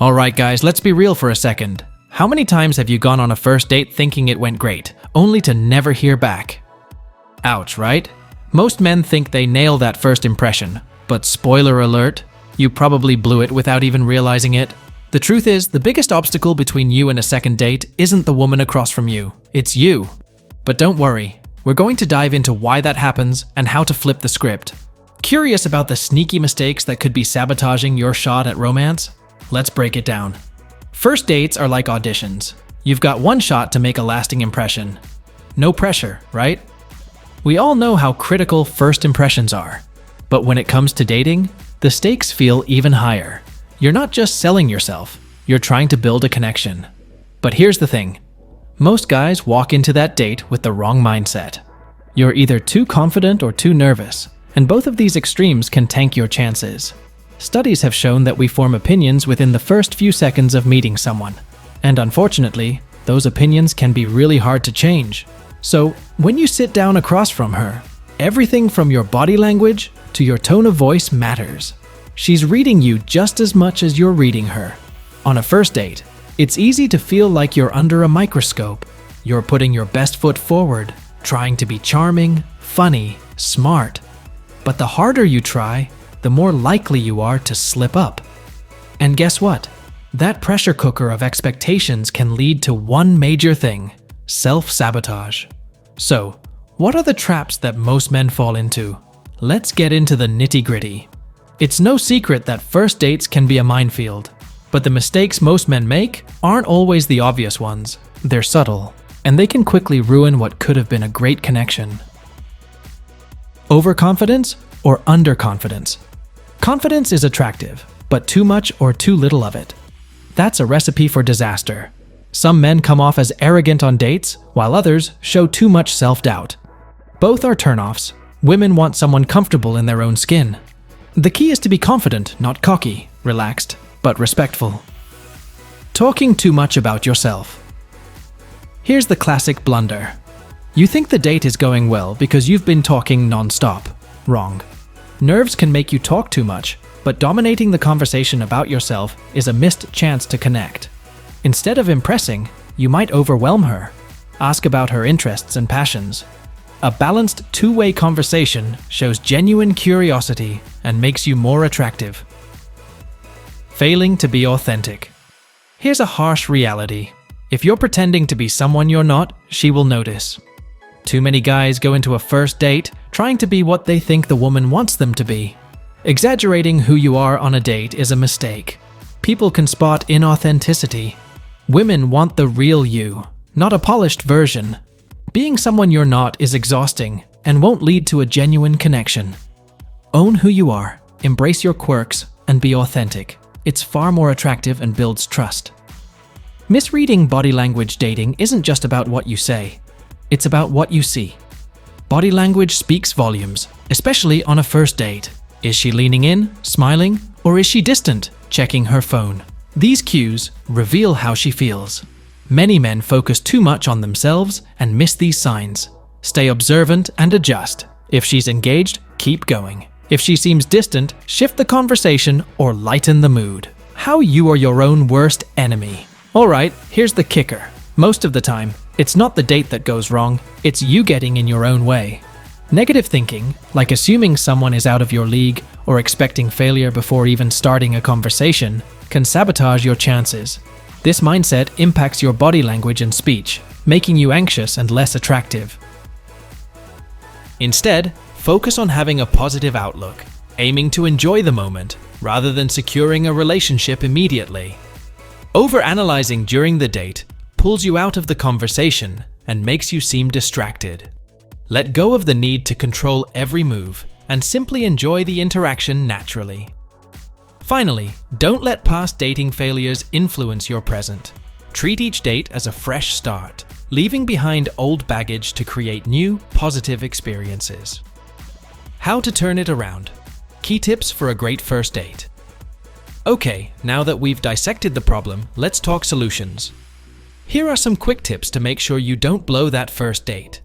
Alright guys, let's be real for a second. How many times have you gone on a first date thinking it went great, only to never hear back? Ouch, right? Most men think they nail that first impression, but spoiler alert, you probably blew it without even realizing it. The truth is, the biggest obstacle between you and a second date isn't the woman across from you, it's you. But don't worry, we're going to dive into why that happens and how to flip the script. Curious about the sneaky mistakes that could be sabotaging your shot at romance? Let's break it down. First dates are like auditions. You've got one shot to make a lasting impression. No pressure, right? We all know how critical first impressions are. But when it comes to dating, the stakes feel even higher. You're not just selling yourself, you're trying to build a connection. But here's the thing. Most guys walk into that date with the wrong mindset. You're either too confident or too nervous, and both of these extremes can tank your chances. Studies have shown that we form opinions within the first few seconds of meeting someone. And unfortunately, those opinions can be really hard to change. So, when you sit down across from her, everything from your body language to your tone of voice matters. She's reading you just as much as you're reading her. On a first date, it's easy to feel like you're under a microscope. You're putting your best foot forward, trying to be charming, funny, smart. But the harder you try, the more likely you are to slip up. And guess what? That pressure cooker of expectations can lead to one major thing: self-sabotage. So, what are the traps that most men fall into? Let's get into the nitty-gritty. It's no secret that first dates can be a minefield, but the mistakes most men make aren't always the obvious ones. They're subtle, and they can quickly ruin what could have been a great connection. Overconfidence or underconfidence? Confidence is attractive, but too much or too little of it. That's a recipe for disaster. Some men come off as arrogant on dates, while others show too much self-doubt. Both are turnoffs. Women want someone comfortable in their own skin. The key is to be confident, not cocky, relaxed, but respectful. Talking too much about yourself. Here's the classic blunder. You think the date is going well because you've been talking non-stop. Wrong. Nerves can make you talk too much, but dominating the conversation about yourself is a missed chance to connect. Instead of impressing, you might overwhelm her. Ask about her interests and passions. A balanced two-way conversation shows genuine curiosity and makes you more attractive. Failing to be authentic. Here's a harsh reality. If you're pretending to be someone you're not, she will notice. Too many guys go into a first date trying to be what they think the woman wants them to be. Exaggerating who you are on a date is a mistake. People can spot inauthenticity. Women want the real you, not a polished version. Being someone you're not is exhausting and won't lead to a genuine connection. Own who you are, embrace your quirks, and be authentic. It's far more attractive and builds trust. Misreading body language dating isn't just about what you say. It's about what you see. Body language speaks volumes, especially on a first date. Is she leaning in, smiling, or is she distant, checking her phone? These cues reveal how she feels. Many men focus too much on themselves and miss these signs. Stay observant and adjust. If she's engaged, keep going. If she seems distant, shift the conversation or lighten the mood. How you are your own worst enemy. Alright, here's the kicker. Most of the time, it's not the date that goes wrong, it's you getting in your own way. Negative thinking, like assuming someone is out of your league or expecting failure before even starting a conversation, can sabotage your chances. This mindset impacts your body language and speech, making you anxious and less attractive. Instead, focus on having a positive outlook, aiming to enjoy the moment, rather than securing a relationship immediately. Overanalyzing during the date pulls you out of the conversation and makes you seem distracted. Let go of the need to control every move and simply enjoy the interaction naturally. Finally, don't let past dating failures influence your present. Treat each date as a fresh start, leaving behind old baggage to create new, positive experiences. How to turn it around. Key tips for a great first date. Okay, now that we've dissected the problem, let's talk solutions. Here are some quick tips to make sure you don't blow that first date.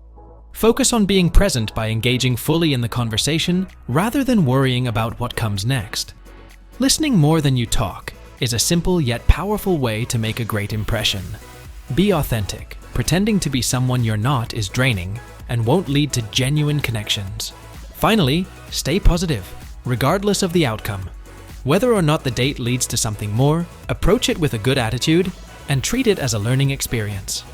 Focus on being present by engaging fully in the conversation rather than worrying about what comes next. Listening more than you talk. is a simple yet powerful way to make a great impression. Be authentic. Pretending to be someone you're not is draining and won't lead to genuine connections. Finally, stay positive, regardless of the outcome. Whether or not the date leads to something more, approach it with a good attitude and treat it as a learning experience.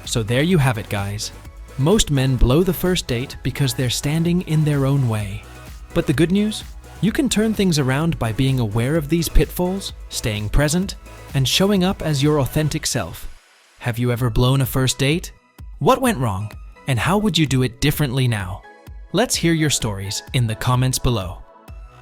So there you have it, guys. Most men blow the first date because they're standing in their own way. But the good news? You can turn things around by being aware of these pitfalls, staying present, and showing up as your authentic self. Have you ever blown a first date? What went wrong, and how would you do it differently now? Let's hear your stories in the comments below.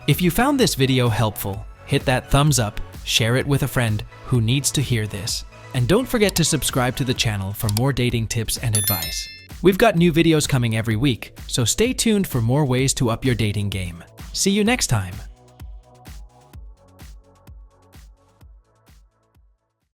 If you found this video helpful, hit that thumbs up, share it with a friend who needs to hear this, and don't forget to subscribe to the channel for more dating tips and advice. We've got new videos coming every week, so stay tuned for more ways to up your dating game. See you next time.